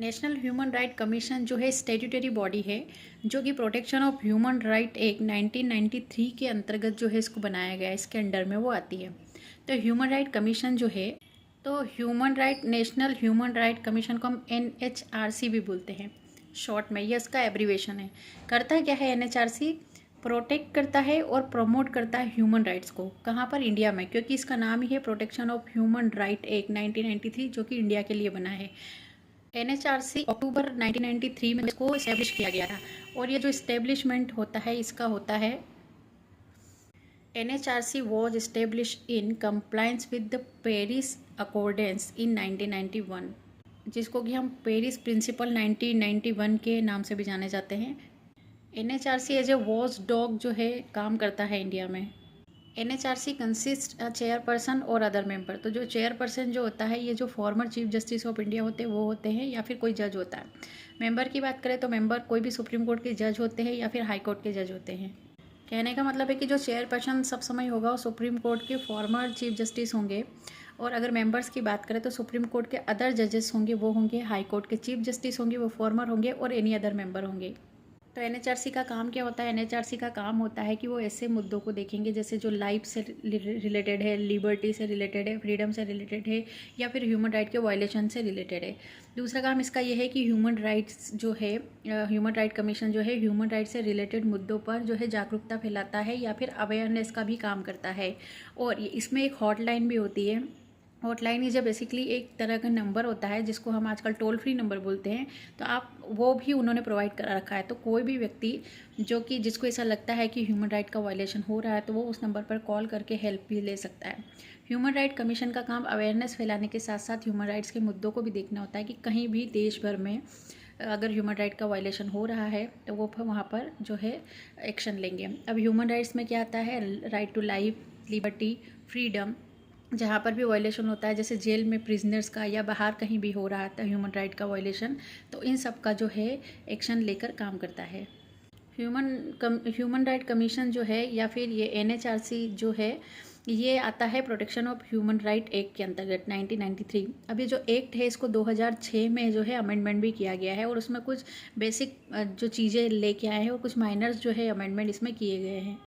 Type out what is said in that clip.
National human right commission जो है statutory body है जो कि protection of human right act 1993 के अंतर्गत जो है इसको बनाया गया है, इसके अंडर में वो आती है। तो ह्यूमन राइट कमीशन जो है, तो human right national human right commission को हम NHRC भी बोलते हैं शॉर्ट में, ये इसका एब्रीवेशन है। करता क्या है NHRC? प्रोटेक्ट करता है और प्रमोट करता है ह्यूमन राइट्स को। कहाँ पर? इंडिया में, क्योंकि इसका नाम ही है protection of human right act 1993 जो कि इंडिया के लिए बना है। NHRC अक्टूबर 1993 में इसको इस्टेब्लिश किया गया था। और ये जो इस्टेब्लिशमेंट होता है इसका होता है NHRC was establish in compliance with the Paris accordance in 1991, जिसको कि हम पेरिस प्रिंसिपल 1991 के नाम से भी जाने जाते हैं। NHRC as a watch dog जो है काम करता है इंडिया में। NHRC कंसिस्ट चेयरपर्सन और अदर मेंबर। तो जो चेयरपर्सन जो होता है, ये जो former chief justice of India होते हैं वो होते हैं, या फिर कोई जज होता है। मेंबर की बात करें तो मेंबर कोई भी सुप्रीम कोर्ट के जज होते हैं या फिर हाई कोर्ट के जज होते हैं। कहने का मतलब है कि जो चेयरपर्सन सब समय होगा वो सुप्रीम कोर्ट के फॉर्मर चीफ जस्टिस होंगे, और अगर मेंबर्स की बात करें तो सुप्रीम कोर्ट के अदर जजेस होंगे वो होंगे हाई कोर्ट के चीफ जस्टिस होंगे, वो फॉर्मर होंगे, और एनी अदर मेंबर होंगे। तो NHRC का काम क्या होता है? NHRC का काम होता है कि वो ऐसे मुद्दों को देखेंगे जैसे जो लाइफ से रिलेटेड है, लिबर्टी से रिलेटेड है, फ्रीडम से रिलेटेड है, या फिर ह्यूमन राइट के वायलेशन से रिलेटेड है। दूसरा काम इसका ये है कि ह्यूमन राइट्स जो है, ह्यूमन राइट कमीशन जो है ह्यूमन राइट से रिलेटेड मुद्दों पर जो है जागरूकता फैलाता है या फिर अवेयरनेस का भी काम करता है। और इसमें एक हॉटलाइन भी होती है। हॉटलाइन इज बेसिकली एक तरह का नंबर होता है जिसको हम आजकल टोल फ्री नंबर बोलते हैं, तो आप वो भी उन्होंने प्रोवाइड करा रखा है। तो कोई भी व्यक्ति जो कि जिसको ऐसा लगता है कि ह्यूमन राइट का वायलेशन हो रहा है तो वो उस नंबर पर कॉल करके हेल्प भी ले सकता है। ह्यूमन राइट कमीशन का काम अवेयरनेस फैलाने के साथ साथ ह्यूमन राइट्स के मुद्दों को भी देखना होता है कि कहीं भी देश भर में अगर ह्यूमन राइट का वायलेशन हो रहा है तो वो वहाँ पर जो है एक्शन लेंगे। अब ह्यूमन राइट्स में क्या आता है? Right to life, liberty, freedom. जहाँ पर भी वायलेशन होता है, जैसे जेल में प्रिजनर्स का या बाहर कहीं भी हो रहा था ह्यूमन राइट का वायलेशन, तो इन सब का जो है एक्शन लेकर काम करता है। ह्यूमन राइट कमीशन जो है या फिर ये NHRC जो है, ये आता है protection of human right act के अंतर्गत 1993। अब ये जो एक्ट है इसको 2006 में जो है अमेंडमेंट भी किया गया है, और उसमें कुछ बेसिक जो चीज़ें लेके आए हैं और कुछ माइनर्स जो है अमेंडमेंट इसमें किए गए हैं।